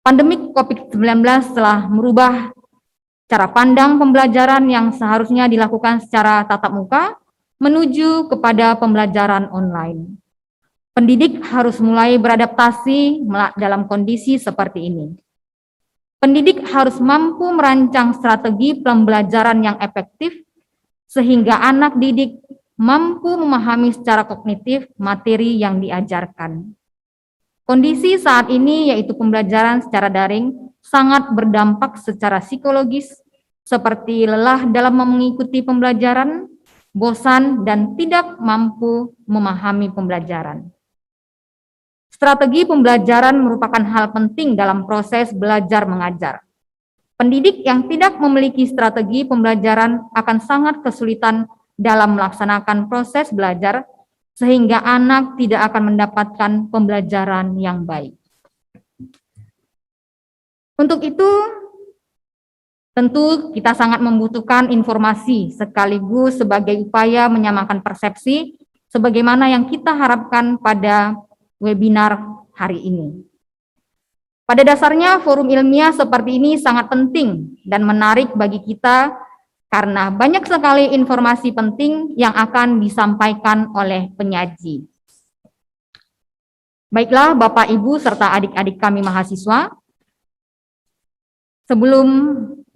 Pandemi COVID-19 telah merubah cara pandang pembelajaran yang seharusnya dilakukan secara tatap muka menuju kepada pembelajaran online. Pendidik harus mulai beradaptasi dalam kondisi seperti ini. Pendidik harus mampu merancang strategi pembelajaran yang efektif sehingga anak didik mampu memahami secara kognitif materi yang diajarkan. Kondisi saat ini yaitu pembelajaran secara daring sangat berdampak secara psikologis seperti lelah dalam mengikuti pembelajaran, bosan, dan tidak mampu memahami pembelajaran. Strategi pembelajaran merupakan hal penting dalam proses belajar mengajar. Pendidik yang tidak memiliki strategi pembelajaran akan sangat kesulitan dalam melaksanakan proses belajar, sehingga anak tidak akan mendapatkan pembelajaran yang baik. Untuk itu, tentu kita sangat membutuhkan informasi sekaligus sebagai upaya menyamakan persepsi sebagaimana yang kita harapkan pada webinar hari ini. Pada dasarnya, forum ilmiah seperti ini sangat penting dan menarik bagi kita karena banyak sekali informasi penting yang akan disampaikan oleh penyaji. Baiklah, Bapak, Ibu, serta adik-adik kami mahasiswa, sebelum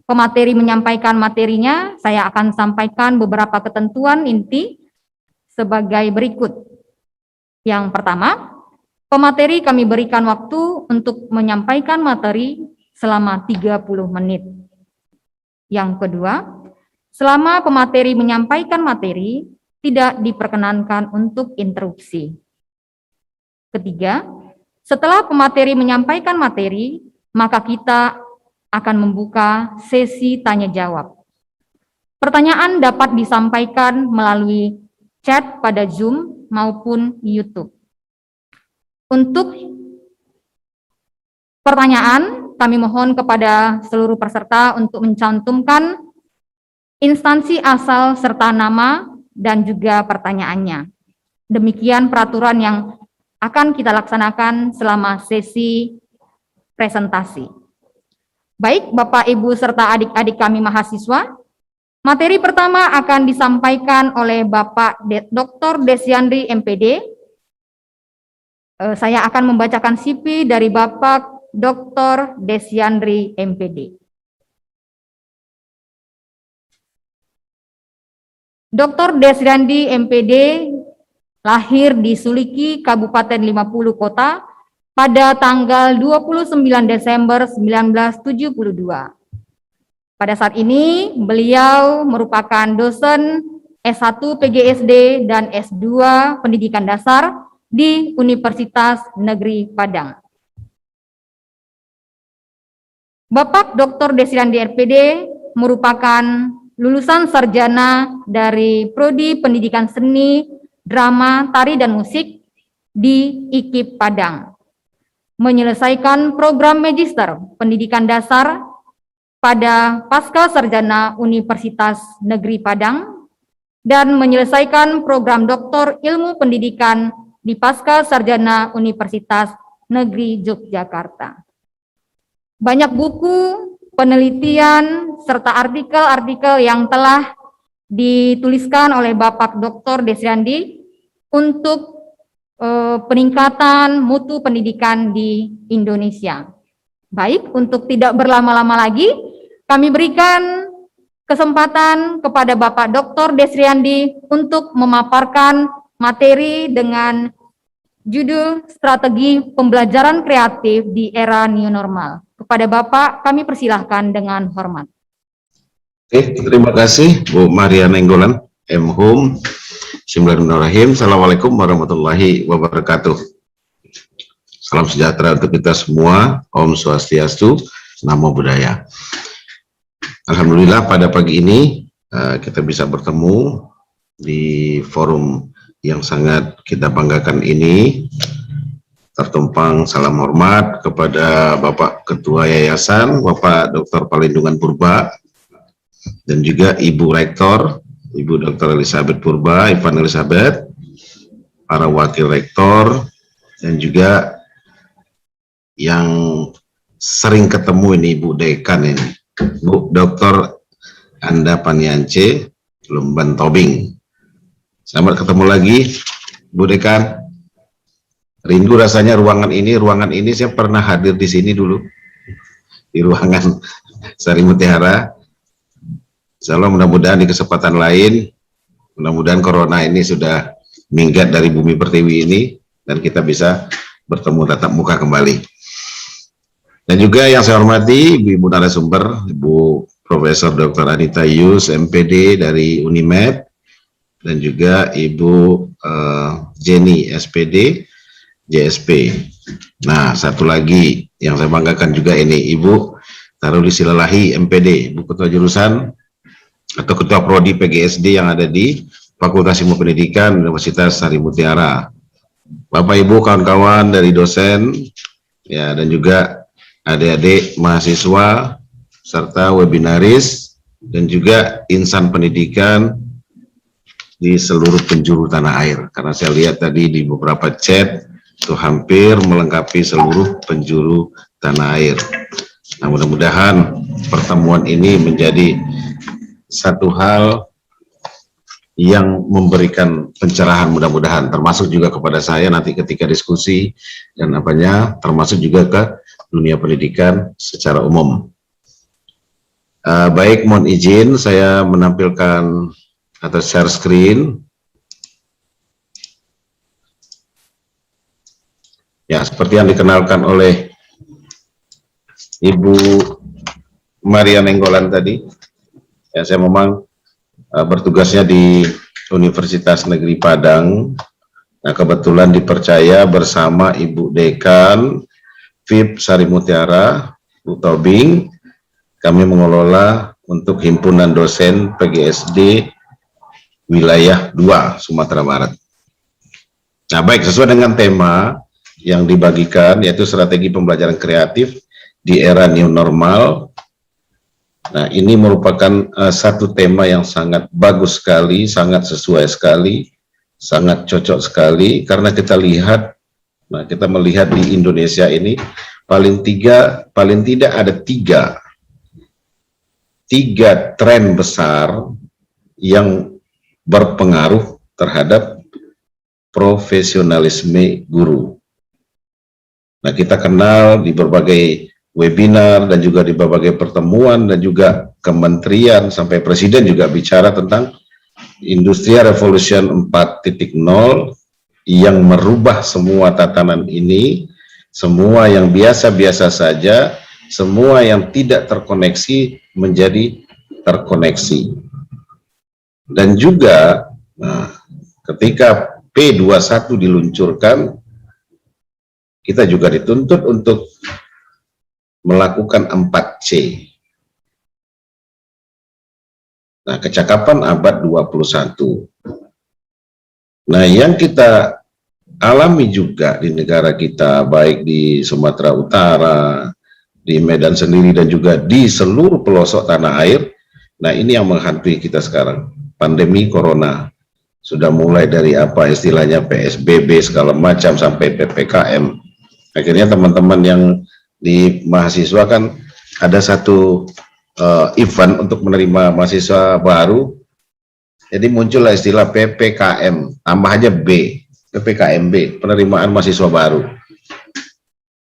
pemateri menyampaikan materinya, saya akan sampaikan beberapa ketentuan inti sebagai berikut. Yang pertama, pemateri kami berikan waktu untuk menyampaikan materi selama 30 menit. Yang kedua, selama pemateri menyampaikan materi, tidak diperkenankan untuk interupsi. Ketiga, setelah pemateri menyampaikan materi, maka kita akan membuka sesi tanya-jawab. Pertanyaan dapat disampaikan melalui chat pada Zoom maupun YouTube. Untuk pertanyaan, kami mohon kepada seluruh peserta untuk mencantumkan instansi asal serta nama dan juga pertanyaannya. Demikian peraturan yang akan kita laksanakan selama sesi presentasi. Baik, Bapak, Ibu, serta adik-adik kami mahasiswa, materi pertama akan disampaikan oleh Bapak Dr. Desyandri MPD. Saya akan membacakan CV dari Bapak Dr. Desyandri MPD. Dr. Desyandri MPD lahir di Suliki, Kabupaten 50 Kota pada tanggal 29 Desember 1972. Pada saat ini, beliau merupakan dosen S1 PGSD dan S2 Pendidikan Dasar di Universitas Negeri Padang. Bapak Dr. Desyandri MPD merupakan lulusan sarjana dari Prodi Pendidikan Seni, Drama, Tari, dan Musik di IKIP Padang. Menyelesaikan program Magister Pendidikan Dasar pada Pasca Sarjana Universitas Negeri Padang dan menyelesaikan program Doktor Ilmu Pendidikan di Pasca Sarjana Universitas Negeri Yogyakarta. Banyak buku, penelitian, serta artikel-artikel yang telah dituliskan oleh Bapak Dr. Desyandri untuk peningkatan mutu pendidikan di Indonesia. Baik, untuk tidak berlama-lama lagi, kami berikan kesempatan kepada Bapak Dr. Desyandri untuk memaparkan materi dengan judul Strategi Pembelajaran Kreatif di Era New Normal. Kepada Bapak, kami persilahkan dengan hormat. Oke, terima kasih Bu Maria Nenggolan, M.Hum. Bismillahirrahmanirrahim. Assalamualaikum warahmatullahi wabarakatuh. Salam sejahtera untuk kita semua. Om Swastiastu, Namo Buddhaya. Alhamdulillah pada pagi ini kita bisa bertemu di forum yang sangat kita banggakan ini. Tertumpang salam hormat kepada Bapak Ketua Yayasan, Bapak Dr. Palindungan Purba, dan juga Ibu Rektor, Ibu Dr. Elizabeth Purba, Ivan Elizabeth, para Wakil Rektor, dan juga yang sering ketemu ini Bu Dekan ini, Bu Dr. Anda Paniance Lumban Tobing. Selamat ketemu lagi Bu Dekan. Rindu rasanya ruangan ini saya pernah hadir di sini dulu, di ruangan Sari Mutiara. Insyaallah mudah-mudahan di kesempatan lain, mudah-mudahan corona ini sudah minggat dari bumi pertiwi ini dan kita bisa bertemu tatap muka kembali. Dan juga yang saya hormati Ibu narasumber, Ibu Profesor Dr. Anita Yus, MPD dari Unimed, dan juga Ibu Jenny, SPD, JSP. Nah, satu lagi yang saya banggakan juga ini, Ibu Taruli Silalahi, MPD, Ibu Ketua Jurusan atau Ketua Prodi PGSD yang ada di Fakultas Ilmu Pendidikan Universitas Sari Mutiara. Bapak Ibu kawan-kawan dari dosen ya, dan juga adik-adik mahasiswa serta webinaris dan juga insan pendidikan di seluruh penjuru tanah air. Karena saya lihat tadi di beberapa chat itu hampir melengkapi seluruh penjuru tanah air. Nah, mudah-mudahan pertemuan ini menjadi satu hal yang memberikan pencerahan mudah-mudahan, termasuk juga kepada saya nanti ketika diskusi dan apanya, termasuk juga ke dunia pendidikan secara umum. Baik, mohon izin saya menampilkan atau share screen. Ya, seperti yang dikenalkan oleh Ibu Maria Nenggolan tadi. Ya, saya memang bertugasnya di Universitas Negeri Padang. Nah, kebetulan dipercaya bersama Ibu Dekan FIP Sari Mutiara, Bu Tobing, kami mengelola untuk Himpunan Dosen PGSD Wilayah 2 Sumatera Barat. Nah, baik, sesuai dengan tema yang dibagikan, yaitu strategi pembelajaran kreatif di era new normal. Nah, ini merupakan satu tema yang sangat bagus sekali, sangat sesuai sekali, sangat cocok sekali, karena kita lihat, nah kita melihat di Indonesia ini paling tidak ada tiga tren besar yang berpengaruh terhadap profesionalisme guru. Nah, kita kenal di berbagai webinar dan juga di berbagai pertemuan dan juga kementerian sampai presiden juga bicara tentang Industri Revolution 4.0 yang merubah semua tatanan ini, semua yang biasa-biasa saja, semua yang tidak terkoneksi menjadi terkoneksi. Dan juga ketika P21 diluncurkan, kita juga dituntut untuk melakukan 4C. Nah, kecakapan abad 21. Nah, yang kita alami juga di negara kita, baik di Sumatera Utara, di Medan sendiri, dan juga di seluruh pelosok tanah air. Nah, ini yang menghantui kita sekarang. Pandemi Corona. Sudah mulai dari apa istilahnya PSBB segala macam sampai PPKM. Akhirnya teman-teman yang di mahasiswa kan ada satu event untuk menerima mahasiswa baru, jadi muncullah istilah PPKM, tambah aja B, PPKMB, penerimaan mahasiswa baru.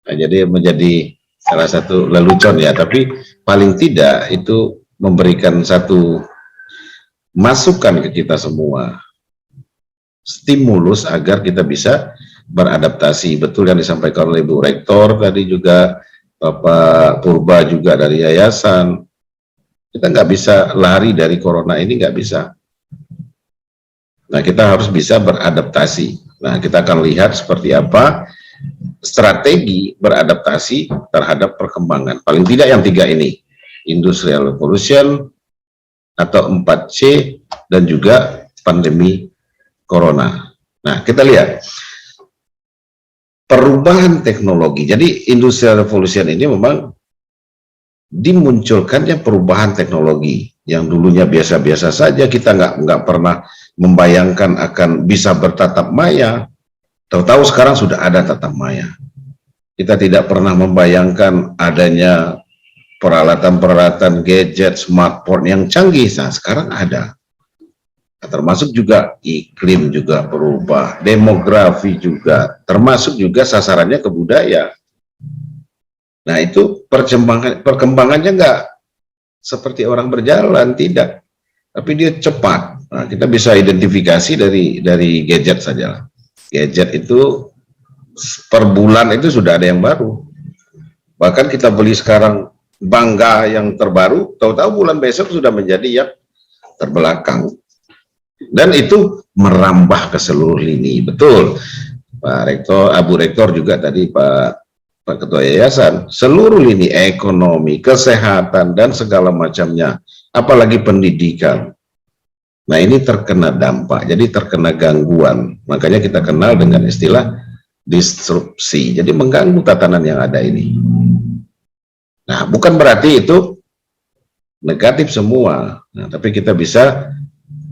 Nah, jadi menjadi salah satu lelucon ya, tapi paling tidak itu memberikan satu masukan ke kita semua, stimulus agar kita bisa beradaptasi. Betul yang disampaikan oleh Bu Rektor tadi, juga Bapak Purba juga dari yayasan. Kita nggak bisa lari dari corona ini, nggak bisa. Nah, kita harus bisa beradaptasi. Nah, kita akan lihat seperti apa strategi beradaptasi terhadap perkembangan. Paling tidak yang tiga ini, Industrial Revolution atau 4C dan juga pandemi corona. Nah, kita lihat perubahan teknologi. Jadi Industrial Revolution ini memang dimunculkannya perubahan teknologi yang dulunya biasa-biasa saja, kita nggak pernah membayangkan akan bisa bertatap maya. Tahu-tahu sekarang sudah ada tatap maya. kita tidak pernah membayangkan adanya peralatan-peralatan gadget, smartphone yang canggih. Nah, sekarang ada. Termasuk juga iklim juga berubah, demografi juga, termasuk juga sasarannya ke budaya. Nah, itu perkembangannya nggak seperti orang berjalan, tidak. Tapi dia cepat. Nah, kita bisa identifikasi dari gadget saja. Gadget itu per bulan itu sudah ada yang baru. Bahkan kita beli sekarang Bangga yang terbaru, tahu-tahu bulan besok sudah menjadi yang terbelakang. Dan itu merambah ke seluruh lini. Betul, Pak Rektor, Abu Rektor juga tadi Pak Ketua Yayasan, seluruh lini ekonomi, kesehatan, dan segala macamnya, apalagi pendidikan. Nah, ini terkena dampak, jadi terkena gangguan. Makanya kita kenal dengan istilah disrupsi, jadi mengganggu tatanan yang ada ini. Nah, bukan berarti itu negatif semua, nah, tapi kita bisa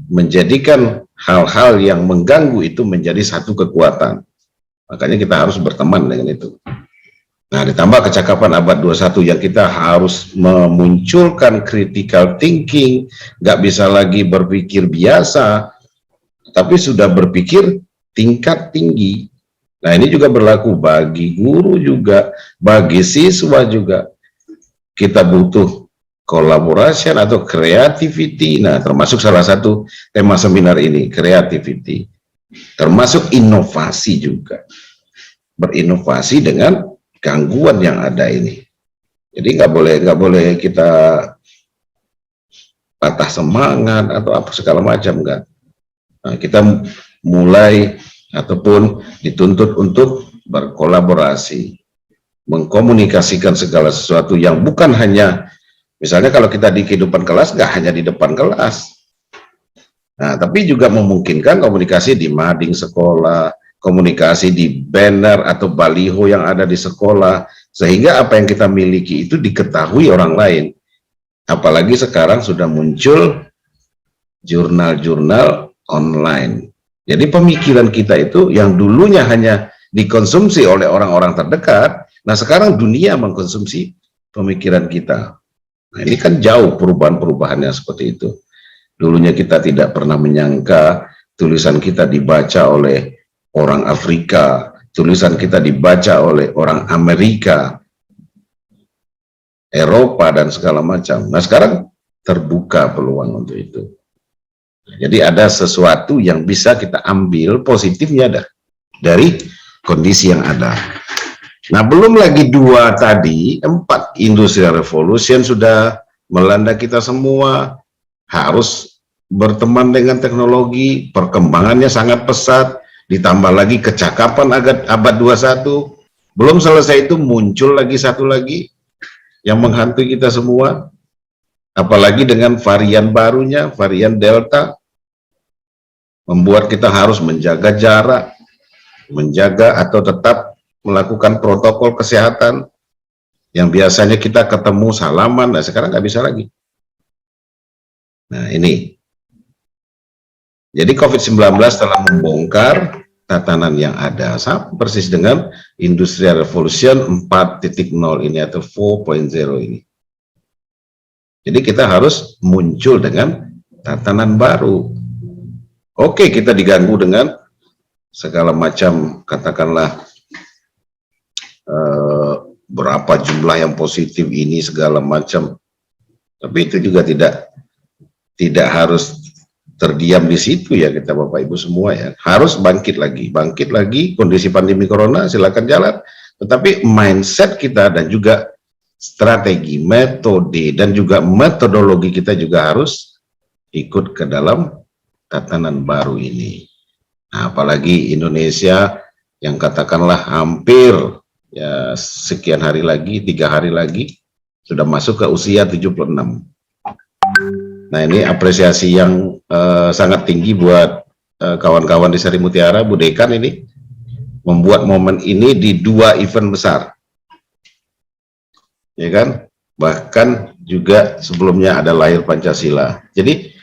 menjadikan hal-hal yang mengganggu itu menjadi satu kekuatan. Makanya kita harus berteman dengan itu. Nah, ditambah kecakapan abad 21 yang kita harus memunculkan critical thinking, nggak bisa lagi berpikir biasa, tapi sudah berpikir tingkat tinggi. Nah, ini juga berlaku bagi guru juga, bagi siswa juga. Kita butuh collaboration atau creativity. Nah, termasuk salah satu tema seminar ini, creativity. Termasuk inovasi juga. Berinovasi dengan gangguan yang ada ini. Jadi nggak boleh kita patah semangat atau apa segala macam, enggak. Nah, kita mulai ataupun dituntut untuk berkolaborasi, mengkomunikasikan segala sesuatu yang bukan hanya, misalnya kalau kita di kehidupan kelas, nggak hanya di depan kelas. Nah, tapi juga memungkinkan komunikasi di mading sekolah, komunikasi di banner atau baliho yang ada di sekolah, sehingga apa yang kita miliki itu diketahui orang lain. Apalagi sekarang sudah muncul jurnal-jurnal online. Jadi pemikiran kita itu yang dulunya hanya dikonsumsi oleh orang-orang terdekat, nah sekarang dunia mengkonsumsi pemikiran kita. Nah, ini kan jauh perubahan-perubahannya seperti itu. Dulunya kita tidak pernah menyangka tulisan kita dibaca oleh orang Afrika, tulisan kita dibaca oleh orang Amerika, Eropa, dan segala macam. Nah, sekarang terbuka peluang untuk itu. Jadi ada sesuatu yang bisa kita ambil positifnya dari kondisi yang ada. Nah, belum lagi 2 tadi, 4 Industrial Revolution sudah melanda kita semua, harus berteman dengan teknologi, perkembangannya sangat pesat, ditambah lagi kecakapan abad 21, belum selesai itu muncul lagi satu lagi yang menghantui kita semua, apalagi dengan varian barunya, varian Delta, membuat kita harus menjaga jarak, menjaga atau tetap melakukan protokol kesehatan yang biasanya kita ketemu salaman, nah sekarang nggak bisa lagi. Nah, ini. Jadi COVID-19 telah membongkar tatanan yang ada, sama persis dengan Industrial Revolution 4.0 ini atau 4.0 ini. Jadi kita harus muncul dengan tatanan baru. Oke, kita diganggu dengan segala macam, katakanlah berapa jumlah yang positif ini segala macam. Tapi itu juga tidak harus terdiam di situ ya kita Bapak Ibu semua ya. Harus bangkit lagi kondisi pandemi corona silakan jalan. Tetapi mindset kita dan juga strategi, metode dan juga metodologi kita juga harus ikut ke dalam tatanan baru ini. Nah, apalagi Indonesia yang katakanlah hampir ya sekian hari lagi, 3 hari lagi sudah masuk ke usia 76. Nah, ini apresiasi yang sangat tinggi buat kawan-kawan di Sari Mutiara, Bu Dekan ini membuat momen ini di 2 event besar, ya kan? Bahkan juga sebelumnya ada lahir Pancasila. Jadi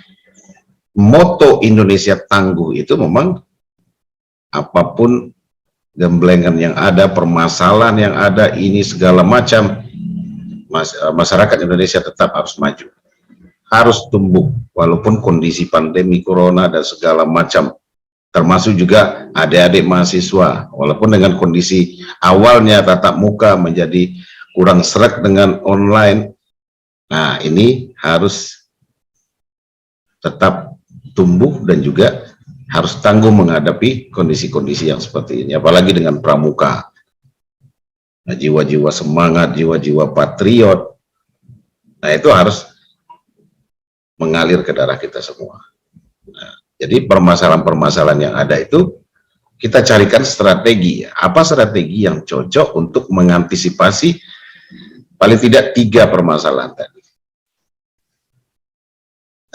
moto Indonesia Tangguh itu memang apapun gemblengan yang ada, permasalahan yang ada, ini segala macam, masyarakat Indonesia tetap harus maju, harus tumbuh walaupun kondisi pandemi corona dan segala macam, termasuk juga adik-adik mahasiswa, walaupun dengan kondisi awalnya tatap muka menjadi kurang sreg dengan online. Nah, ini harus tetap tumbuh dan juga harus tangguh menghadapi kondisi-kondisi yang seperti ini, apalagi dengan pramuka. Nah, jiwa-jiwa semangat, jiwa-jiwa patriot, nah itu harus mengalir ke darah kita semua. Nah, jadi permasalahan-permasalahan yang ada itu kita carikan strategi. Apa strategi yang cocok untuk mengantisipasi paling tidak 3 permasalahan tadi.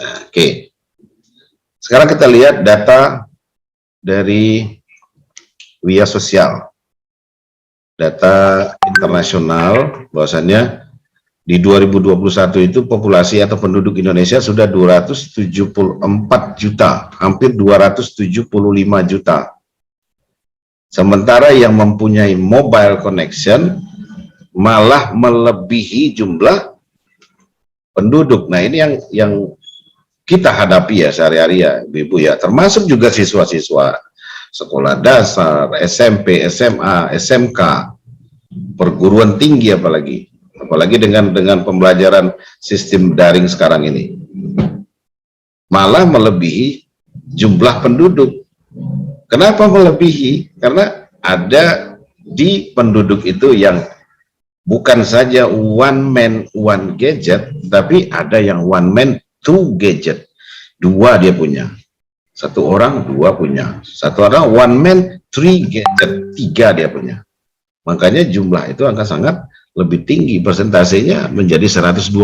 Nah, oke. Sekarang kita lihat data dari WIA Sosial, data internasional, bahwasannya di 2021 itu populasi atau penduduk Indonesia sudah 274 juta, hampir 275 juta. Sementara yang mempunyai mobile connection malah melebihi jumlah penduduk. Nah, ini yang kita hadapi ya sehari-hari ya, Ibu ya, termasuk juga siswa-siswa sekolah dasar, SMP, SMA, SMK, perguruan tinggi, apalagi dengan pembelajaran sistem daring sekarang ini, malah melebihi jumlah penduduk. Kenapa melebihi? Karena ada di penduduk itu yang bukan saja one man one gadget, tapi ada yang one man two gadget, 2 dia punya, 1 orang 2 punya, 1 orang one man 3 gadget, 3 dia punya. Makanya jumlah itu angka sangat lebih tinggi, persentasenya menjadi 125,6.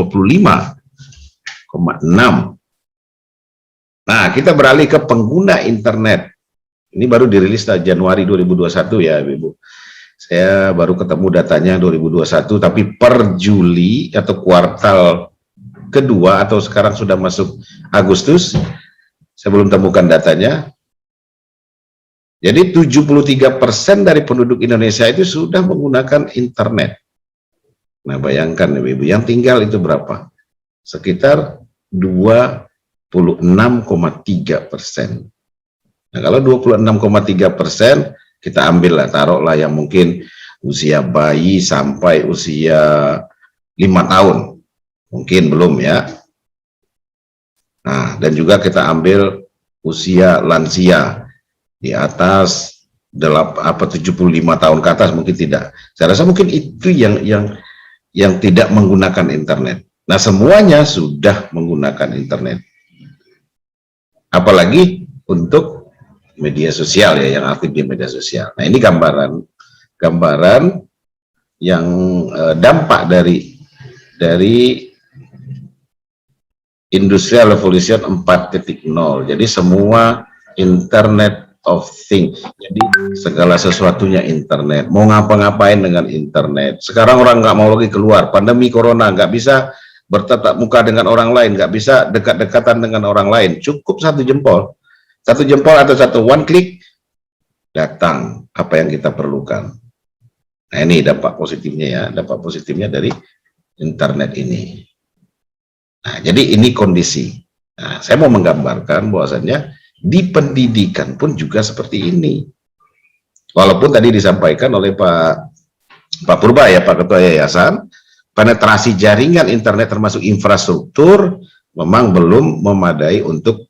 Nah, kita beralih ke pengguna internet. Ini baru dirilis Januari 2021 ya, Ibu. Saya baru ketemu datanya 2021, tapi per Juli atau kuartal kedua atau sekarang sudah masuk Agustus, saya belum temukan datanya. Jadi 73% dari penduduk Indonesia itu sudah menggunakan internet. Nah, bayangkan Ibu, yang tinggal itu berapa? Sekitar 26,3%. Nah, kalau 26,3%, kita ambil lah, taruhlah yang mungkin usia bayi sampai usia 5 tahun. Mungkin belum ya. Nah, dan juga kita ambil usia lansia di atas 75 tahun ke atas, mungkin tidak. Saya rasa mungkin itu yang tidak menggunakan internet. Nah, semuanya sudah menggunakan internet. Apalagi untuk media sosial ya, yang aktif di media sosial. Nah, ini gambaran yang dampak dari Industrial Revolution 4.0. Jadi semua Internet of Things. Jadi segala sesuatunya internet. Mau ngapa-ngapain dengan internet. Sekarang orang nggak mau lagi keluar. Pandemi corona, nggak bisa bertatap muka dengan orang lain, nggak bisa dekat-dekatan dengan orang lain. Cukup 1 jempol. 1 jempol atau 1 one click, datang apa yang kita perlukan. Nah, ini dampak positifnya ya. Dampak positifnya dari internet ini. Nah, jadi ini kondisi. Nah, saya mau menggambarkan bahwasannya di pendidikan pun juga seperti ini. Walaupun tadi disampaikan oleh Pak Purba ya, Pak Ketua Yayasan, penetrasi jaringan internet termasuk infrastruktur memang belum memadai untuk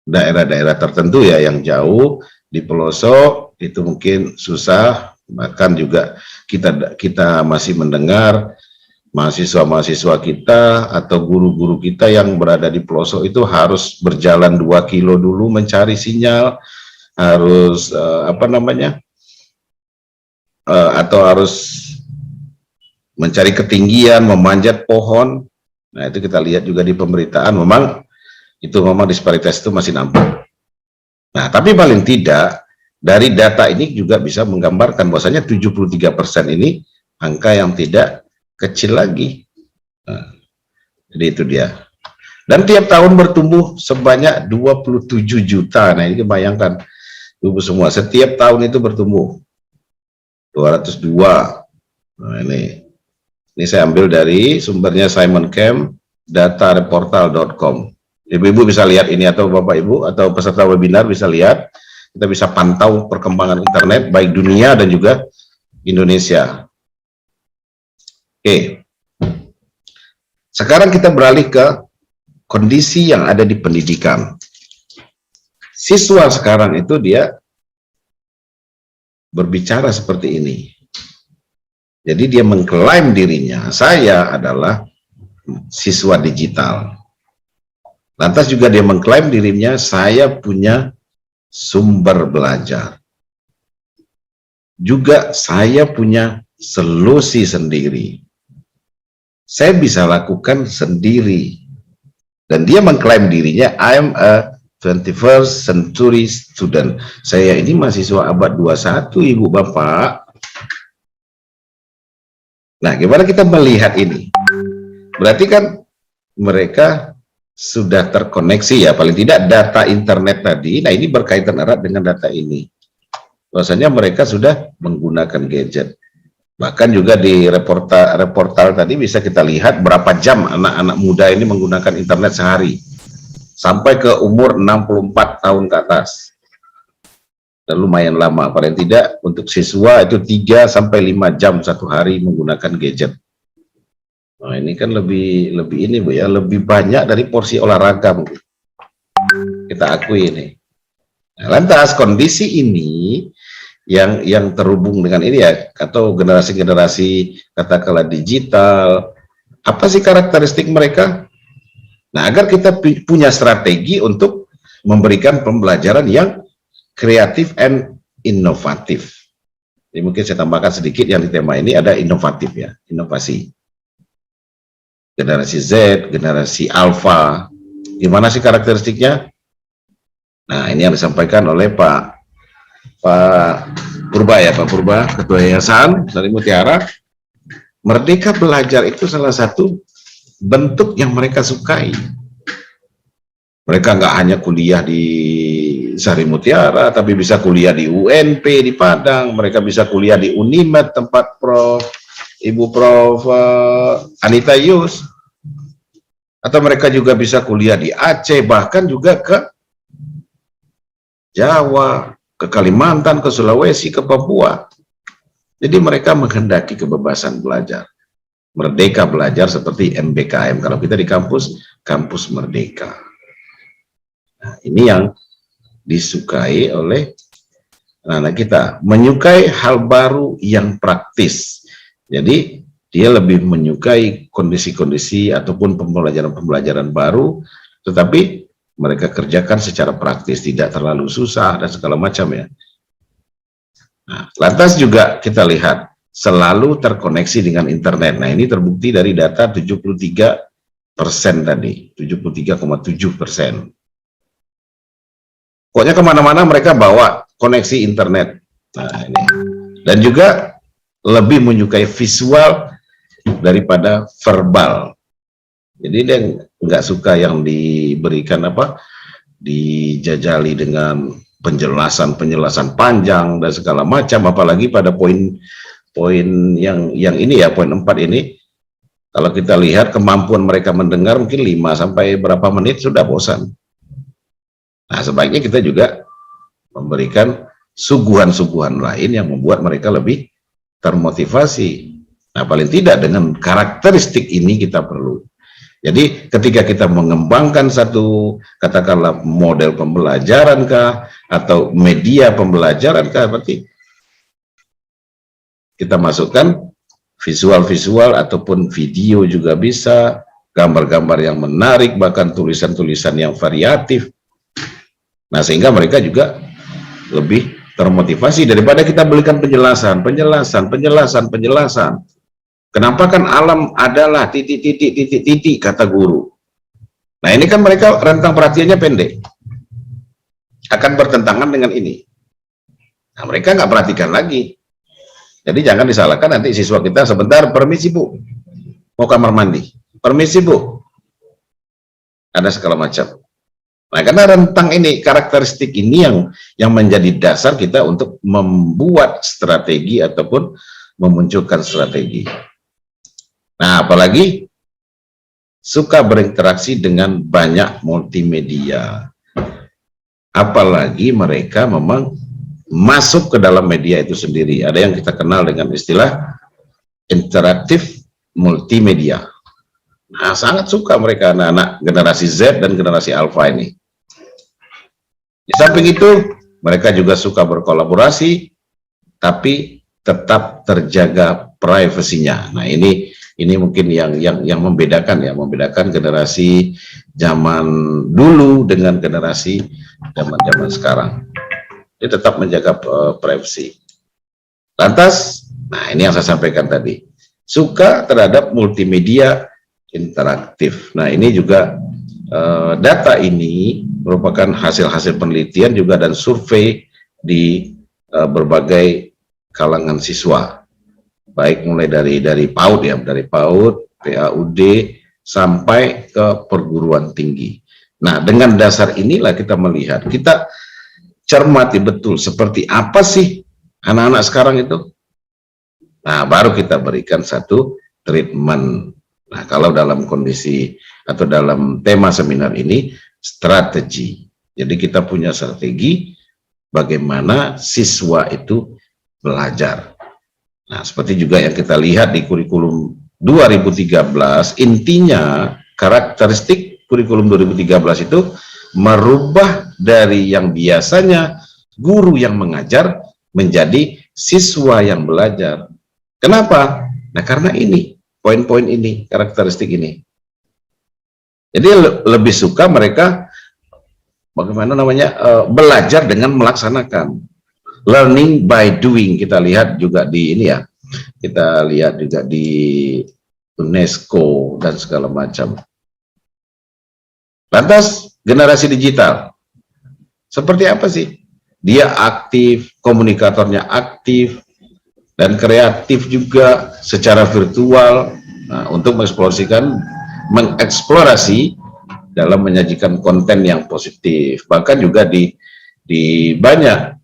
daerah-daerah tertentu ya, yang jauh di pelosok itu mungkin susah. Bahkan juga kita masih mendengar mahasiswa-mahasiswa kita atau guru-guru kita yang berada di pelosok itu harus berjalan 2 kilo dulu mencari sinyal, harus atau harus mencari ketinggian, memanjat pohon. Nah, itu kita lihat juga di pemberitaan, memang disparitas itu masih nampak. Nah, tapi paling tidak dari data ini juga bisa menggambarkan bahwasanya 73% ini angka yang tidak kecil lagi. Nah, jadi itu dia. Dan tiap tahun bertumbuh sebanyak 27 juta. Nah, ini bayangkan Ibu semua, setiap tahun itu bertumbuh. 202. Nah, ini saya ambil dari sumbernya Simon Camp, datareportal.com. Ibu-ibu bisa lihat ini, atau Bapak Ibu atau peserta webinar bisa lihat. Kita bisa pantau perkembangan internet baik dunia dan juga Indonesia. Oke. Sekarang kita beralih ke kondisi yang ada di pendidikan. Siswa sekarang itu dia berbicara seperti ini. Jadi dia mengklaim dirinya, saya adalah siswa digital. Lantas juga dia mengklaim dirinya, saya punya sumber belajar. Juga saya punya solusi sendiri. Saya bisa lakukan sendiri. Dan dia mengklaim dirinya, I am a 21st century student. Saya ini mahasiswa abad 21, Ibu Bapak. Nah, gimana kita melihat ini? Berarti kan mereka sudah terkoneksi ya, paling tidak data internet tadi. Nah, ini berkaitan erat dengan data ini. Bahwasanya mereka sudah menggunakan gadget. Bahkan juga di reportal tadi bisa kita lihat berapa jam anak-anak muda ini menggunakan internet sehari. Sampai ke umur 64 tahun ke atas. Dan lumayan lama, paling tidak untuk siswa itu 3 sampai 5 jam satu hari menggunakan gadget. Nah, ini kan lebih ini Bu ya, lebih banyak dari porsi olahraga mungkin. Kita akui ini. Nah, lantas kondisi ini yang terhubung dengan ini ya, atau generasi-generasi katakanlah digital, apa sih karakteristik mereka? Nah, agar kita punya strategi untuk memberikan pembelajaran yang kreatif and inovatif. Jadi mungkin saya tambahkan sedikit yang di tema ini ada inovatif ya, inovasi. Generasi Z, generasi Alpha, gimana sih karakteristiknya? Nah, ini yang disampaikan oleh Pak Purba ya, Pak Purba, Ketua Yayasan dari Mutiara. Merdeka belajar itu salah satu bentuk yang mereka sukai. Mereka nggak hanya kuliah di Sari Mutiara, tapi bisa kuliah di UNP di Padang, mereka bisa kuliah di Unimed tempat Ibu Prof Anita Yus, atau mereka juga bisa kuliah di Aceh, bahkan juga ke Jawa, ke Kalimantan, ke Sulawesi, ke Papua. Jadi mereka menghendaki kebebasan belajar. Merdeka belajar seperti MBKM. Kalau kita di kampus, kampus merdeka. Nah, ini yang disukai oleh anak-anak kita. Menyukai hal baru yang praktis. Jadi, dia lebih menyukai kondisi-kondisi ataupun pembelajaran-pembelajaran baru, tetapi mereka kerjakan secara praktis, tidak terlalu susah dan segala macam ya. Nah, lantas juga kita lihat, selalu terkoneksi dengan internet. Nah, ini terbukti dari data 73% tadi, 73,7%. Pokoknya kemana-mana mereka bawa koneksi internet. Nah, ini. Dan juga lebih menyukai visual daripada verbal. Jadi dia nggak suka yang diberikan dijajali dengan penjelasan panjang dan segala macam, apalagi pada poin yang ini ya, poin 4 ini, kalau kita lihat kemampuan mereka mendengar mungkin 5 sampai berapa menit sudah bosan. Nah, sebaiknya kita juga memberikan suguhan-suguhan lain yang membuat mereka lebih termotivasi. Nah, paling tidak dengan karakteristik ini kita perlu. Jadi ketika kita mengembangkan satu katakanlah model pembelajaran kah atau media pembelajaran kah, berarti kita masukkan visual-visual ataupun video juga bisa, gambar-gambar yang menarik, bahkan tulisan-tulisan yang variatif. Nah, sehingga mereka juga lebih termotivasi daripada kita berikan penjelasan. Kenapa kan alam adalah titik, kata guru. Nah, ini kan mereka rentang perhatiannya pendek. Akan bertentangan dengan ini. Nah, mereka nggak perhatikan lagi. Jadi jangan disalahkan nanti siswa kita, sebentar, permisi Bu, mau kamar mandi. Permisi Bu. Ada segala macam. Nah, karena rentang ini, karakteristik ini yang menjadi dasar kita untuk membuat strategi ataupun memunculkan strategi. Nah, apalagi suka berinteraksi dengan banyak multimedia. Apalagi mereka memang masuk ke dalam media itu sendiri. Ada yang kita kenal dengan istilah interaktif multimedia. Nah, sangat suka mereka anak-anak generasi Z dan generasi Alpha ini. Di samping itu, mereka juga suka berkolaborasi, tapi tetap terjaga privasinya. Nah, ini mungkin yang membedakan generasi zaman dulu dengan generasi zaman sekarang. Dia tetap menjaga privasi. Lantas, nah ini yang saya sampaikan tadi, suka terhadap multimedia interaktif. Nah, ini juga data ini merupakan hasil-hasil penelitian juga dan survei di berbagai kalangan siswa, baik mulai dari PAUD ya, dari PAUD, PAUD sampai ke perguruan tinggi. Nah, dengan dasar inilah kita melihat, kita cermati betul seperti apa sih anak-anak sekarang itu. Nah, baru kita berikan satu treatment. Nah, kalau dalam kondisi atau dalam tema seminar ini, strategi. Jadi kita punya strategi bagaimana siswa itu belajar. Nah, seperti juga yang kita lihat di kurikulum 2013, intinya karakteristik kurikulum 2013 itu merubah dari yang biasanya guru yang mengajar menjadi siswa yang belajar. Kenapa? Nah, karena ini, poin-poin ini, karakteristik ini. Jadi lebih suka mereka bagaimana namanya belajar dengan melaksanakan, learning by doing. Kita lihat juga di ini ya, kita lihat juga di UNESCO dan segala macam. Lantas generasi digital seperti apa sih? Dia aktif, komunikatornya aktif dan kreatif juga secara virtual. Nah, untuk mengeksplorasi dalam menyajikan konten yang positif. Bahkan juga di banyak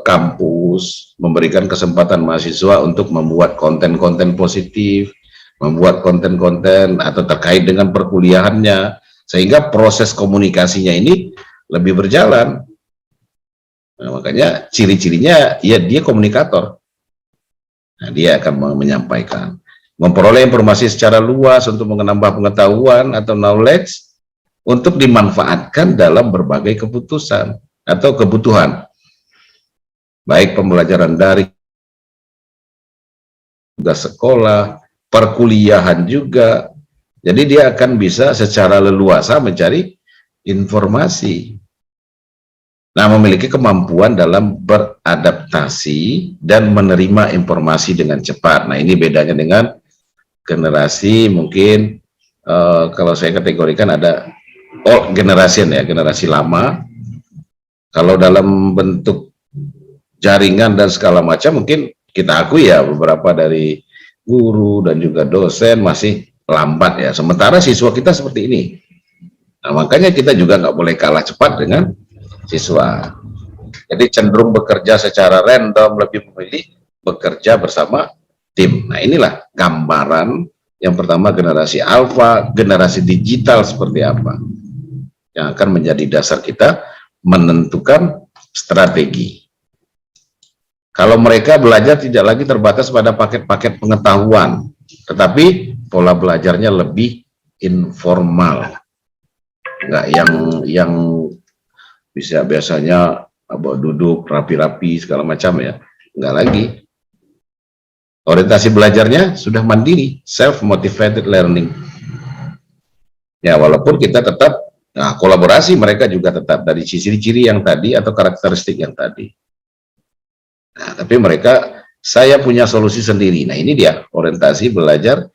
kampus memberikan kesempatan mahasiswa untuk membuat konten-konten positif, membuat konten-konten atau terkait dengan perkuliahannya, sehingga proses komunikasinya ini lebih berjalan. Nah, makanya ciri-cirinya ya dia komunikator. Nah, dia akan menyampaikan, memperoleh informasi secara luas untuk menambah pengetahuan atau knowledge untuk dimanfaatkan dalam berbagai keputusan atau kebutuhan, baik pembelajaran daring, tugas sekolah, perkuliahan juga. Jadi dia akan bisa secara leluasa mencari informasi. Nah, memiliki kemampuan dalam beradaptasi dan menerima informasi dengan cepat. Nah, ini bedanya dengan generasi mungkin kalau saya kategorikan ada old generation ya, generasi lama. Kalau dalam bentuk jaringan dan segala macam mungkin kita akui ya beberapa dari guru dan juga dosen masih lambat ya. Sementara siswa kita seperti ini. Nah, makanya kita juga nggak boleh kalah cepat dengan siswa. Jadi cenderung bekerja secara random, lebih memilih bekerja bersama tim. Nah, inilah gambaran yang pertama generasi alfa, generasi digital seperti apa yang akan menjadi dasar kita menentukan strategi. Kalau mereka belajar tidak lagi terbatas pada paket-paket pengetahuan, tetapi pola belajarnya lebih informal, nggak yang bisa biasanya duduk rapi-rapi segala macam ya, nggak lagi. Orientasi belajarnya sudah mandiri, self-motivated learning. Ya, walaupun kita tetap, nah, kolaborasi mereka juga tetap dari ciri-ciri yang tadi atau karakteristik yang tadi. Nah, tapi mereka, saya punya solusi sendiri. Nah, ini dia, orientasi belajar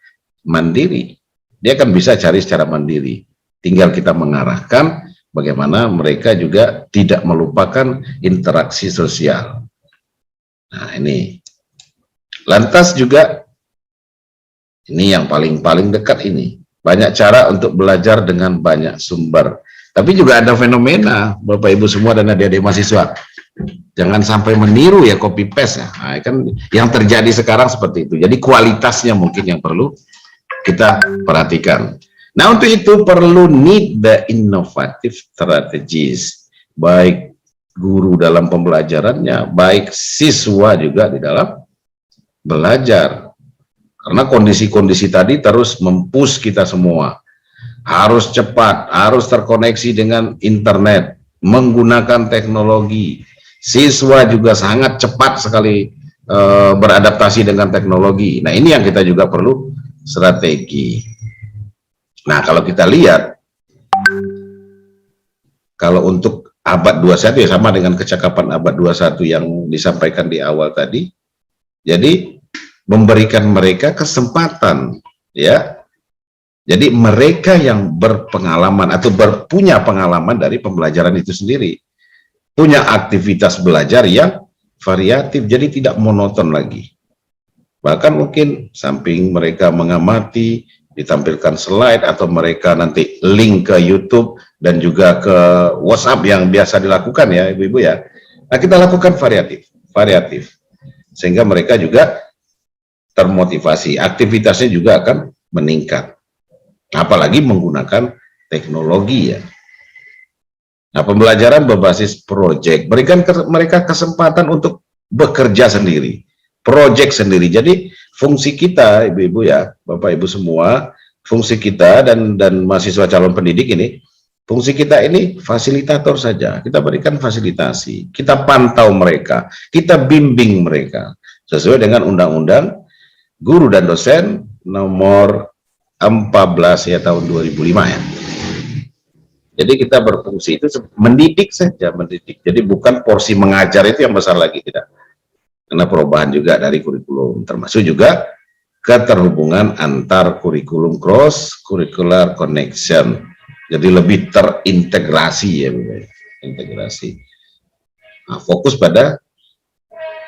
mandiri. Dia akan bisa cari secara mandiri. Tinggal kita mengarahkan bagaimana mereka juga tidak melupakan interaksi sosial. Nah, ini. Lantas juga, ini yang paling dekat ini. Banyak cara untuk belajar dengan banyak sumber. Tapi juga ada fenomena, Bapak Ibu semua dan adik-adik mahasiswa. Jangan sampai meniru ya, copy paste ya. Nah, kan yang terjadi sekarang seperti itu. Jadi kualitasnya mungkin yang perlu kita perhatikan. Nah, untuk itu perlu need the innovative strategies, baik guru dalam pembelajarannya, baik siswa juga di dalam belajar. Karena kondisi-kondisi tadi terus mempush kita semua. Harus cepat, harus terkoneksi dengan internet, menggunakan teknologi. Siswa juga sangat cepat sekali beradaptasi dengan teknologi. Nah, ini yang kita juga perlu strategi. Nah, kalau kita lihat, kalau untuk abad 21 ya sama dengan kecakapan abad 21 yang disampaikan di awal tadi. Jadi memberikan mereka kesempatan, ya. Jadi mereka yang berpengalaman atau punya pengalaman dari pembelajaran itu sendiri, punya aktivitas belajar yang variatif, jadi tidak monoton lagi. Bahkan mungkin samping mereka mengamati, ditampilkan slide atau mereka nanti link ke YouTube dan juga ke WhatsApp yang biasa dilakukan ya Ibu-ibu ya. Nah, kita lakukan variatif, sehingga mereka juga termotivasi, aktivitasnya juga akan meningkat. Apalagi menggunakan teknologi ya. Nah, pembelajaran berbasis proyek, berikan mereka kesempatan untuk bekerja sendiri, proyek sendiri. Jadi fungsi kita, Ibu-ibu ya, Bapak Ibu semua, fungsi kita dan mahasiswa calon pendidik ini, fungsi kita ini fasilitator saja. Kita berikan fasilitasi, kita pantau mereka, kita bimbing mereka sesuai dengan Undang-Undang Guru dan Dosen nomor 14 ya tahun 2005 ya. Jadi kita berfungsi itu mendidik saja, mendidik. Jadi bukan porsi mengajar itu yang besar lagi, tidak. Karena perubahan juga dari kurikulum, termasuk juga keterhubungan antar kurikulum, cross curricular connection. Jadi lebih terintegrasi ya, integrasi. Nah, fokus pada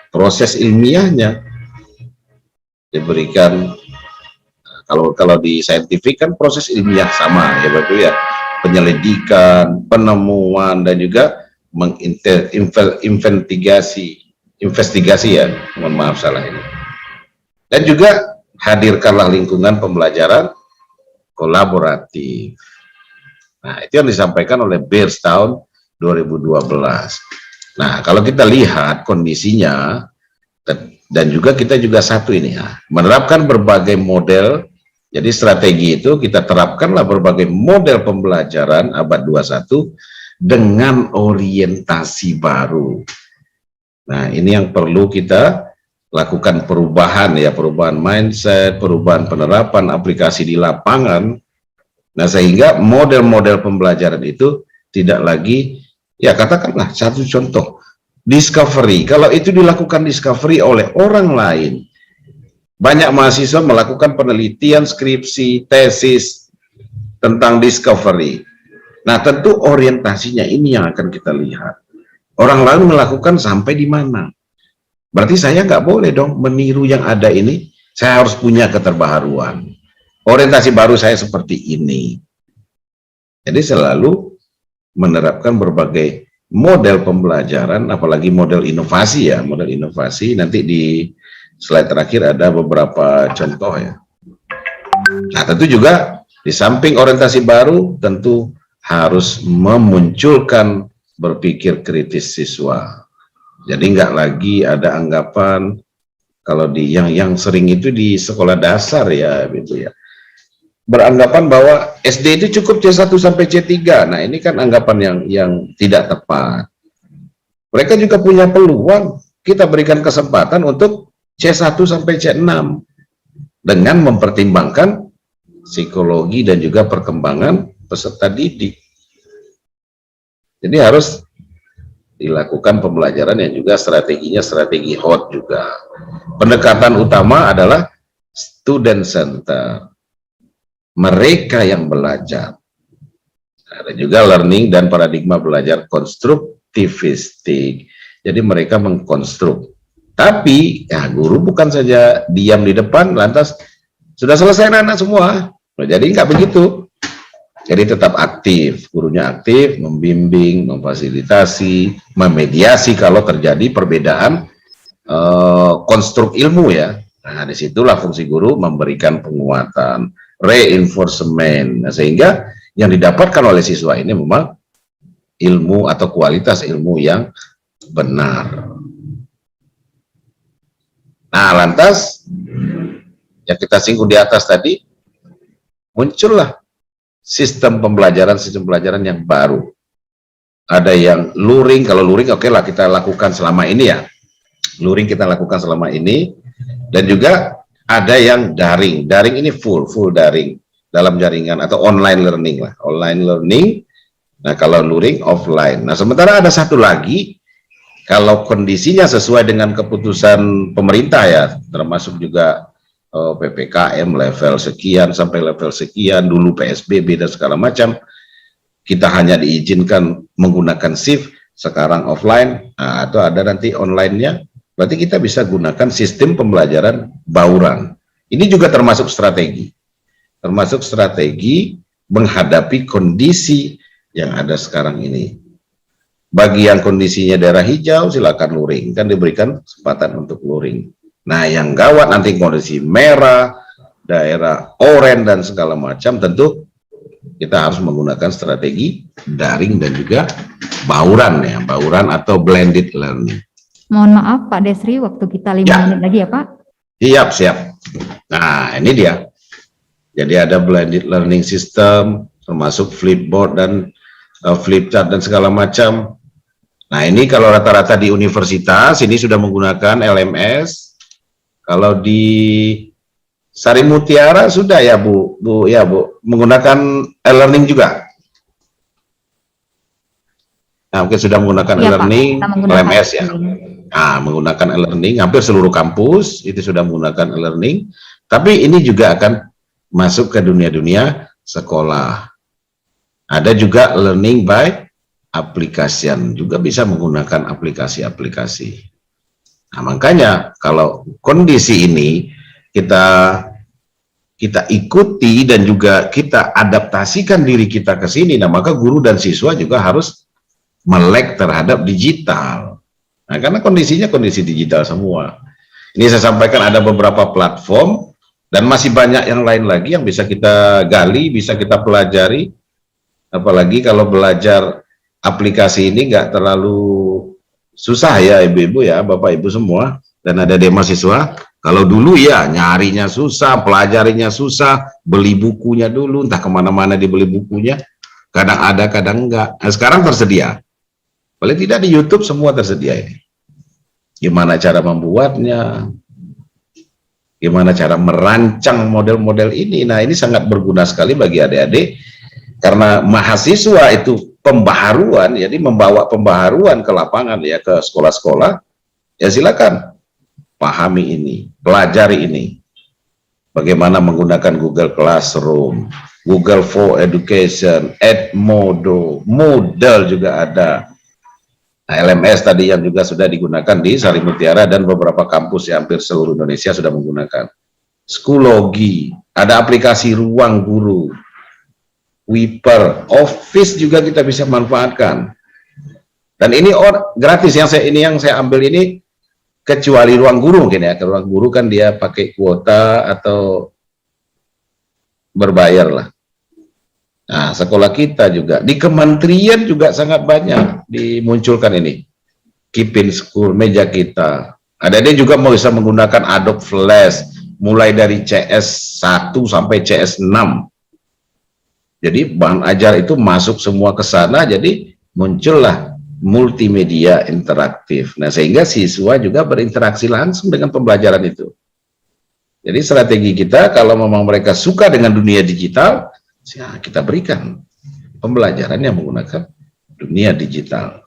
proses ilmiahnya diberikan. Kalau di saintifik kan proses ilmiah sama ya Bapak ya, penyelidikan, penemuan dan juga investigasi ya, mohon maaf salah ini. Dan juga hadirkanlah lingkungan pembelajaran kolaboratif. Nah, itu yang disampaikan oleh BIRS tahun 2012. Nah, kalau kita lihat kondisinya, dan juga kita juga satu ini ya, menerapkan berbagai model. Jadi strategi itu kita terapkanlah berbagai model pembelajaran abad 21 dengan orientasi baru. Nah, ini yang perlu kita lakukan perubahan ya, perubahan mindset, perubahan penerapan aplikasi di lapangan. Nah, sehingga model-model pembelajaran itu tidak lagi, ya katakanlah satu contoh, discovery. Kalau itu dilakukan discovery oleh orang lain, banyak mahasiswa melakukan penelitian, skripsi, tesis tentang discovery. Nah, tentu orientasinya ini yang akan kita lihat. Orang lain melakukan sampai di mana? Berarti saya nggak boleh dong meniru yang ada ini. Saya harus punya keterbaharuan. Orientasi baru saya seperti ini. Jadi selalu menerapkan berbagai model pembelajaran, apalagi model inovasi ya, model inovasi. Nanti di slide terakhir ada beberapa contoh ya. Nah, tentu juga di samping orientasi baru, tentu harus memunculkan berpikir kritis siswa. Jadi nggak lagi ada anggapan, kalau di yang sering itu di sekolah dasar ya, gitu ya, beranggapan bahwa SD itu cukup C1 sampai C3. Nah, ini kan anggapan yang tidak tepat. Mereka juga punya peluang, kita berikan kesempatan untuk C1 sampai C6 dengan mempertimbangkan psikologi dan juga perkembangan peserta didik. Jadi harus dilakukan pembelajaran yang juga strateginya strategi HOT juga. Pendekatan utama adalah student center, mereka yang belajar. Ada juga learning dan paradigma belajar konstruktivistik. Jadi mereka mengkonstruk. Tapi ya guru bukan saja diam di depan lantas sudah selesai anak-anak semua. Nah, jadi nggak begitu. Jadi tetap aktif, gurunya aktif, membimbing, memfasilitasi, memediasi kalau terjadi perbedaan konstruk ilmu ya. Nah, disitulah fungsi guru memberikan penguatan, reinforcement, nah, sehingga yang didapatkan oleh siswa ini memang ilmu atau kualitas ilmu yang benar. Nah, lantas yang kita singgung di atas tadi, muncullah sistem pelajaran yang baru. Ada yang luring, kalau luring oke lah kita lakukan selama ini ya. Luring kita lakukan selama ini, dan juga ada yang daring. Daring ini full daring dalam jaringan atau online learning lah. Online learning. Nah, kalau luring offline. Nah, sementara ada satu lagi, kalau kondisinya sesuai dengan keputusan pemerintah ya, termasuk juga PPKM level sekian sampai level sekian, dulu PSBB dan segala macam, kita hanya diizinkan menggunakan shift, sekarang offline, nah, atau ada nanti online-nya, berarti kita bisa gunakan sistem pembelajaran bauran. Ini juga termasuk strategi menghadapi kondisi yang ada sekarang ini. Bagi yang kondisinya daerah hijau, silakan luring, kan diberikan kesempatan untuk luring. Nah, yang gawat nanti kondisi merah, daerah oranye dan segala macam, tentu kita harus menggunakan strategi daring dan juga bauran ya, bauran atau blended learning. Mohon maaf Pak Desri, waktu kita 5 menit lagi ya Pak. Siap. Nah, ini dia. Jadi ada blended learning system, termasuk flipboard dan flip chart dan segala macam. Nah, ini kalau rata-rata di universitas ini sudah menggunakan LMS. Kalau di Sari Mutiara sudah ya Bu, menggunakan e-learning juga. Nah, mungkin sudah menggunakan e-learning, LMS ya. Nah, menggunakan e-learning, hampir seluruh kampus itu sudah menggunakan e-learning. Tapi ini juga akan masuk ke dunia sekolah. Ada juga learning by application, juga bisa menggunakan aplikasi-aplikasi. Nah, makanya kalau kondisi ini kita ikuti dan juga kita adaptasikan diri kita ke sini, nah maka guru dan siswa juga harus melek terhadap digital. Nah, karena kondisinya kondisi digital semua. Ini saya sampaikan ada beberapa platform dan masih banyak yang lain lagi yang bisa kita gali, bisa kita pelajari. Apalagi kalau belajar aplikasi ini nggak terlalu susah ya ibu-ibu ya, bapak ibu semua, dan ada mahasiswa. Kalau dulu ya nyarinya susah, pelajarinya susah, beli bukunya dulu, entah kemana-mana dibeli bukunya, kadang ada, kadang enggak. Nah, sekarang tersedia, paling tidak di YouTube semua tersedia ini. Gimana cara membuatnya, gimana cara merancang model-model ini. Nah, ini sangat berguna sekali bagi adik-adik, karena mahasiswa itu pembaharuan, jadi membawa pembaharuan ke lapangan ya, ke sekolah-sekolah, ya silakan pahami ini, pelajari ini. Bagaimana menggunakan Google Classroom, Google for Education, Edmodo, Moodle juga ada. Nah, LMS tadi yang juga sudah digunakan di Sari Mutiara dan beberapa kampus ya, hampir seluruh Indonesia sudah menggunakan. Schoology, ada aplikasi Ruang Guru, Wiper, Office juga kita bisa manfaatkan. Dan ini gratis, yang saya ambil ini kecuali Ruang Guru mungkin ya. Ke Ruang Guru kan dia pakai kuota atau berbayar lah. Nah, sekolah kita juga di kementerian juga sangat banyak dimunculkan ini. Keep in School, meja kita. Ada dia juga mau bisa menggunakan Adobe Flash mulai dari CS1 sampai CS6. Jadi bahan ajar itu masuk semua ke sana, jadi muncullah multimedia interaktif. Nah, sehingga siswa juga berinteraksi langsung dengan pembelajaran itu. Jadi strategi kita, kalau memang mereka suka dengan dunia digital, ya kita berikan pembelajaran yang menggunakan dunia digital.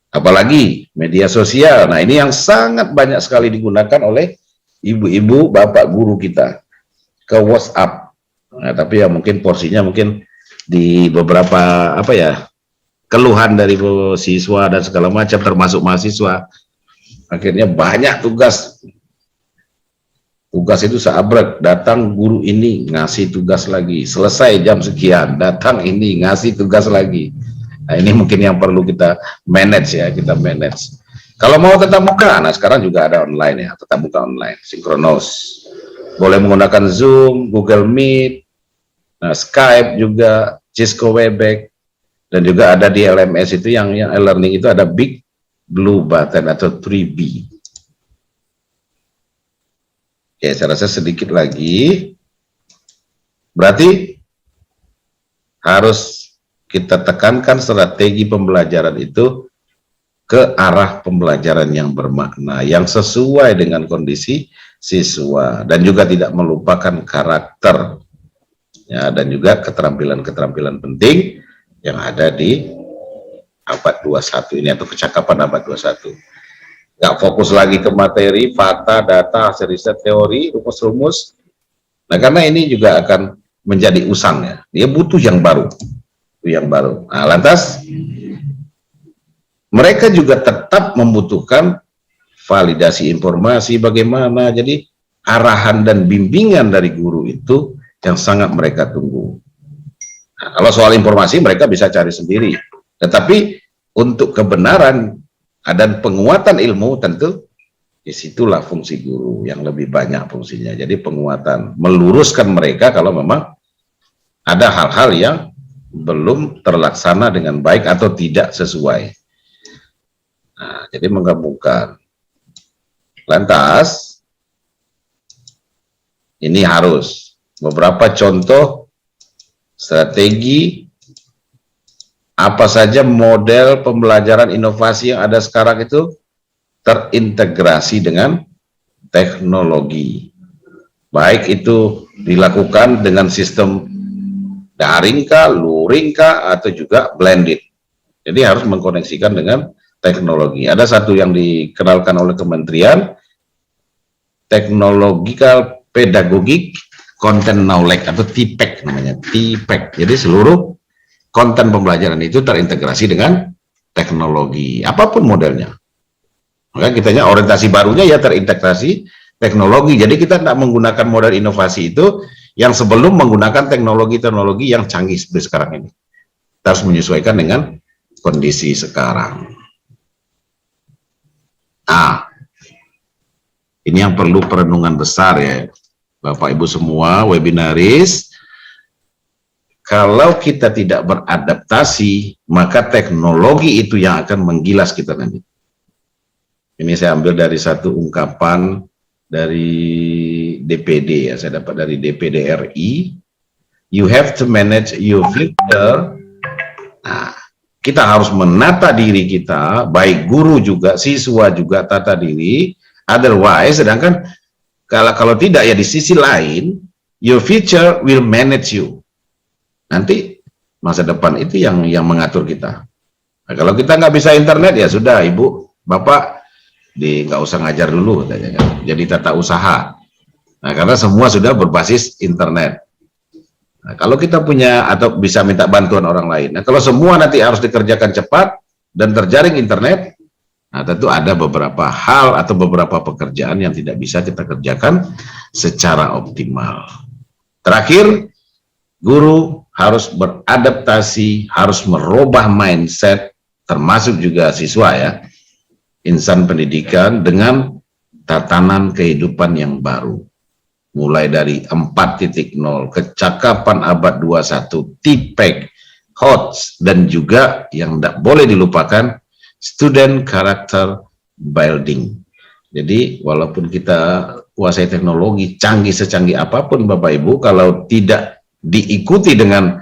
Apalagi media sosial. Nah, ini yang sangat banyak sekali digunakan oleh ibu-ibu, bapak guru kita. Ke WhatsApp. Nah, tapi ya mungkin porsinya mungkin di beberapa keluhan dari siswa dan segala macam, termasuk mahasiswa, akhirnya banyak tugas Tugas itu seabrek, datang guru ini ngasih tugas lagi, selesai jam sekian, datang ini ngasih tugas lagi. Nah, ini mungkin yang perlu kita manage ya, kita manage. Kalau mau tetap muka, nah sekarang juga ada online ya, tetap muka online, sinkronos. Boleh menggunakan Zoom, Google Meet, nah, Skype juga, Cisco Webex, dan juga ada di LMS itu yang e-learning itu ada Big Blue Button atau 3B. Oke, saya rasa sedikit lagi. Berarti harus kita tekankan strategi pembelajaran itu ke arah pembelajaran yang bermakna, yang sesuai dengan kondisi siswa, dan juga tidak melupakan karakter, ya, dan juga keterampilan-keterampilan penting yang ada di abad 21 ini, atau kecakapan abad 21. Nggak fokus lagi ke materi, fakta, data, hasil riset, teori, rumus-rumus. Nah, karena ini juga akan menjadi usang ya. Dia butuh yang baru. Nah, lantas mereka juga tetap membutuhkan validasi informasi bagaimana. Jadi arahan dan bimbingan dari guru itu yang sangat mereka tunggu. Nah, kalau soal informasi mereka bisa cari sendiri. Tetapi untuk kebenaran dan penguatan ilmu tentu disitulah fungsi guru yang lebih banyak fungsinya. Jadi penguatan, meluruskan mereka kalau memang ada hal-hal yang belum terlaksana dengan baik atau tidak sesuai. Nah, jadi menggabungkan. Lantas ini harus beberapa contoh strategi apa saja model pembelajaran inovasi yang ada sekarang itu terintegrasi dengan teknologi. Baik itu dilakukan dengan sistem daring kah, luring kah, atau juga blended. Jadi harus mengkoneksikan dengan teknologi. Ada satu yang dikenalkan oleh Kementerian, Technological Pedagogic Content Knowledge, atau TPEC namanya, TPEC. Jadi seluruh konten pembelajaran itu terintegrasi dengan teknologi, apapun modelnya. Maka kitanya orientasi barunya ya terintegrasi teknologi. Jadi kita tidak menggunakan model inovasi itu yang sebelum menggunakan teknologi-teknologi yang canggih seperti sekarang ini. Kita harus menyesuaikan dengan kondisi sekarang. Nah, ini yang perlu perenungan besar ya, Bapak Ibu semua, webinaris. Kalau kita tidak beradaptasi, maka teknologi itu yang akan menggilas kita nanti. Ini saya ambil dari satu ungkapan dari DPD ya, saya dapat dari DPD RI. You have to manage your future. Nah, kita harus menata diri kita, baik guru juga, siswa juga tata diri. Otherwise, sedangkan kalau tidak ya di sisi lain, your future will manage you. Nanti masa depan itu yang mengatur kita. Nah, kalau kita nggak bisa internet ya sudah, Ibu, Bapak nggak usah ngajar dulu, katanya, kan? Jadi tata usaha. Nah, karena semua sudah berbasis internet. Nah, kalau kita punya atau bisa minta bantuan orang lain. Nah, kalau semua nanti harus dikerjakan cepat dan terjaring internet, nah tentu ada beberapa hal atau beberapa pekerjaan yang tidak bisa kita kerjakan secara optimal. Terakhir, guru harus beradaptasi, harus merubah mindset, termasuk juga siswa ya, insan pendidikan dengan tatanan kehidupan yang baru. Mulai dari 4.0, kecakapan abad 21, TPEC, HOTS, dan juga yang tidak boleh dilupakan, student character building. Jadi walaupun kita kuasai teknologi, canggih secanggih apapun Bapak Ibu, kalau tidak diikuti dengan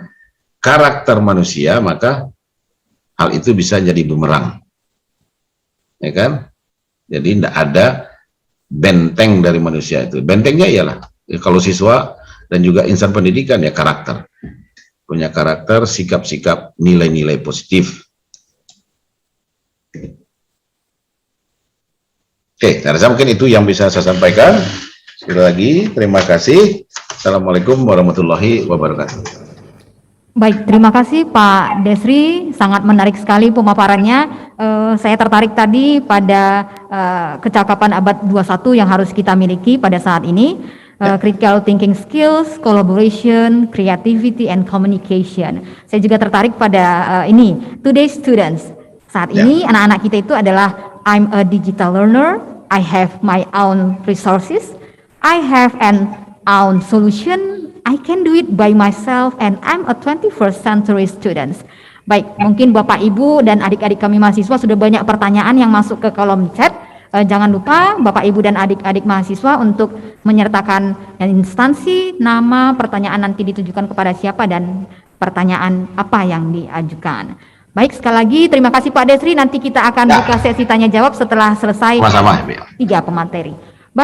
karakter manusia, maka hal itu bisa jadi bumerang, ya kan? Jadi tidak ada benteng dari manusia itu. Bentengnya ialah kalau siswa dan juga insan pendidikan ya karakter, punya karakter, sikap-sikap, nilai-nilai positif. Oke, saya rasa mungkin itu yang bisa saya sampaikan. Sekali lagi terima kasih. Assalamualaikum warahmatullahi wabarakatuh. Baik, terima kasih Pak Desri, sangat menarik sekali pemaparannya. Saya tertarik tadi pada kecakapan abad 21 yang harus kita miliki pada saat ini. Critical thinking skills, collaboration, creativity, and communication. Saya juga tertarik pada ini, today's students. Saat ini anak-anak kita itu adalah I'm a digital learner, I have my own resources, I have an own solution, I can do it by myself, and I'm a 21st century student. Baik, mungkin Bapak Ibu dan adik-adik kami mahasiswa sudah banyak pertanyaan yang masuk ke kolom chat. Jangan lupa Bapak Ibu dan adik-adik mahasiswa untuk menyertakan instansi, nama, pertanyaan nanti ditujukan kepada siapa dan pertanyaan apa yang diajukan. Baik, sekali lagi terima kasih Pak Desri. Nanti kita akan buka sesi tanya jawab setelah selesai Sama-sama. 3 pemateri.